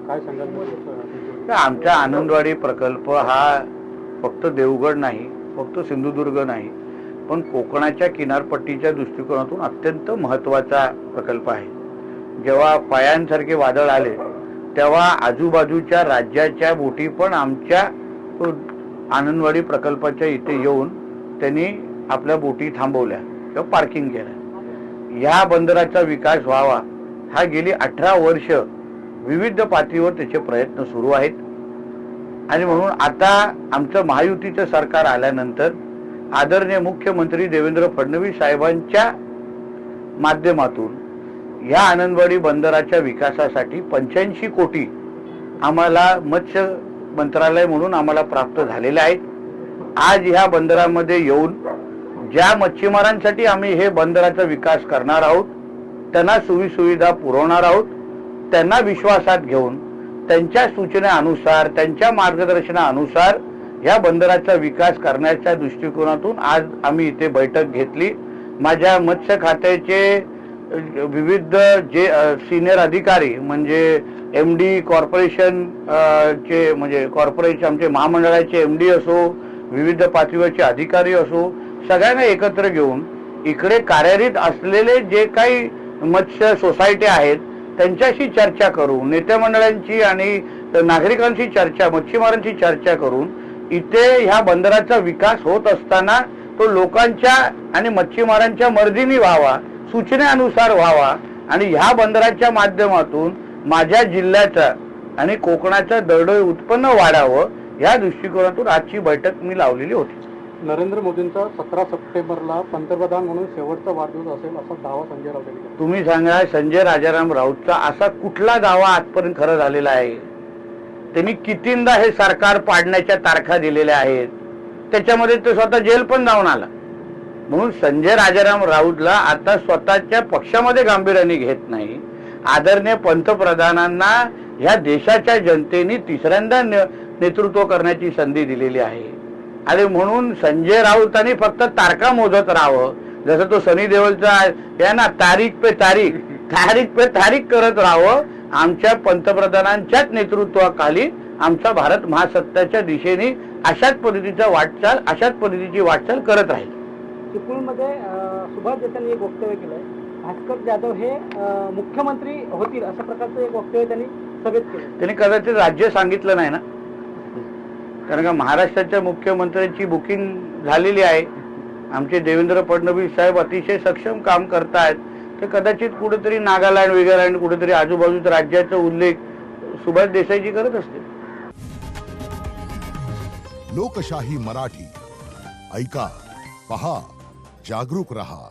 काय सांगाल? आमचा आनंदवाडी प्रकल्प हा फक्त देवगड नाही, फक्त सिंधुदुर्ग नाही, पण कोकणाच्या किनारपट्टीच्या दृष्टिकोनातून अत्यंत महत्त्वाचा प्रकल्प आहे. जेव्हा पायांसारखे वादळ आले तेव्हा आजूबाजूच्या राज्याच्या बोटी पण आमच्या आनंदवाडी प्रकल्पाच्या इथे येऊन त्यांनी आपल्या बोटी थांबवल्या किंवा पार्किंग केलं. या बंदराचा विकास व्हावा हा गेली 18 वर्ष विविध पातळीवर त्याचे प्रयत्न सुरू आहेत. आणि म्हणून आता आमचं महायुतीचं सरकार आल्यानंतर आदरणीय मुख्यमंत्री देवेंद्र फडणवीस साहेबांच्या माध्यमातून या आनंदवाडी बंदराच्या विकासासाठी 85 कोटी आम्हाला मत्स्य मंत्रालय म्हणून आम्हाला प्राप्त झालेले आहेत. आज ह्या बंदरामध्ये येऊन ज्या मच्छीमारांसाठी आम्ही हे बंदराचा विकास करणार आहोत त्यांना सुविधा पुरवणार आहोत. त्यांना विश्वासात घेऊन त्यांच्या सूचनेनुसार त्यांच्या मार्गदर्शनानुसार या बंदराचा विकास करण्याच्या दृष्टिकोनातून आज आम्ही इथे बैठक घेतली. माझ्या मत्स्य खात्याचे विविध जे सिनियर अधिकारी म्हणजे MD कॉर्पोरेशन चे म्हणजे कॉर्पोरेशन आमचे महामंडळाचे MD असो, विविध पातळीवरचे अधिकारी असो, सगळ्यांना एकत्र घेऊन इकडे कार्यरत असलेले जे काही मत्स्य सोसायटी आहेत त्यांच्याशी चर्चा करून, नेते मंडळांची आणि नागरिकांची चर्चा, मच्छीमारांची चर्चा करून इथे ह्या बंदराचा विकास होत असताना तो लोकांच्या आणि मच्छीमारांच्या मर्जीने व्हावा, सूचनेनुसार व्हावा आणि ह्या बंदराच्या माध्यमातून माझ्या जिल्ह्याचा आणि कोकणाचं दरडोई उत्पन्न वाढावं या दृष्टिकोनातून आजची बैठक मी लावलेली होती. नरेंद्र मोदींचा 17 सप्टेंबरला पंतप्रधान म्हणून शेवटचा वाढदिवस असेल असा दावा संजय राऊत यांनी केला. तुम्ही सांगा, संजय राजाराम राऊतचा असा कुठला दावा आजपर्यंत खरं झालेला आहे? त्यांनी कितींदा हे सरकार पाडण्याच्या तारखा दिलेल्या आहेत, त्याच्यामध्ये तो स्वतः जेल पण जाऊन आला. म्हणून संजय राजाराम राऊतला आता स्वतःच्या पक्षामध्ये गांभीर्याने घेत नाही. आदरणीय पंतप्रधानांना ह्या देशाच्या जनतेने तिसऱ्यांदा नेतृत्व करण्याची संधी दिलेली आहे आणि म्हणून संजय राऊतांनी फक्त तारखा मोजत राहावं. जसं तो सनी देओलचा आहे ना, तारीख पे तारीख करत राहावं. आमच्या पंतप्रधानांच्याच नेतृत्वाखाली आमचा भारत महासत्ताच्या दिशेने अशाच पद्धतीची वाटचाल करत राहील. चिपळूणमध्ये सुभाष देसाईंनी एक वक्तव्य केलंय, भास्कर जाधव हे मुख्यमंत्री होतील अशा प्रकारचं एक वक्तव्य त्यांनी सभेत केलं. त्यांनी कदाचित राज्य सांगितलं नाही ना, कारण का महाराष्ट्राच्या मुख्यमंत्र्यांची बुकिंग झालेली आहे. आमचे देवेंद्र फडणवीस साहेब अतिशय सक्षम काम करतायत. ते कदाचित कुठेतरी नागालँड कुठेतरी आजूबाजूच्या राज्याचा उल्लेख सुभाष देसाईजी करत असते. लोकशाही मराठी ऐका, पहा, जागरूक रहा.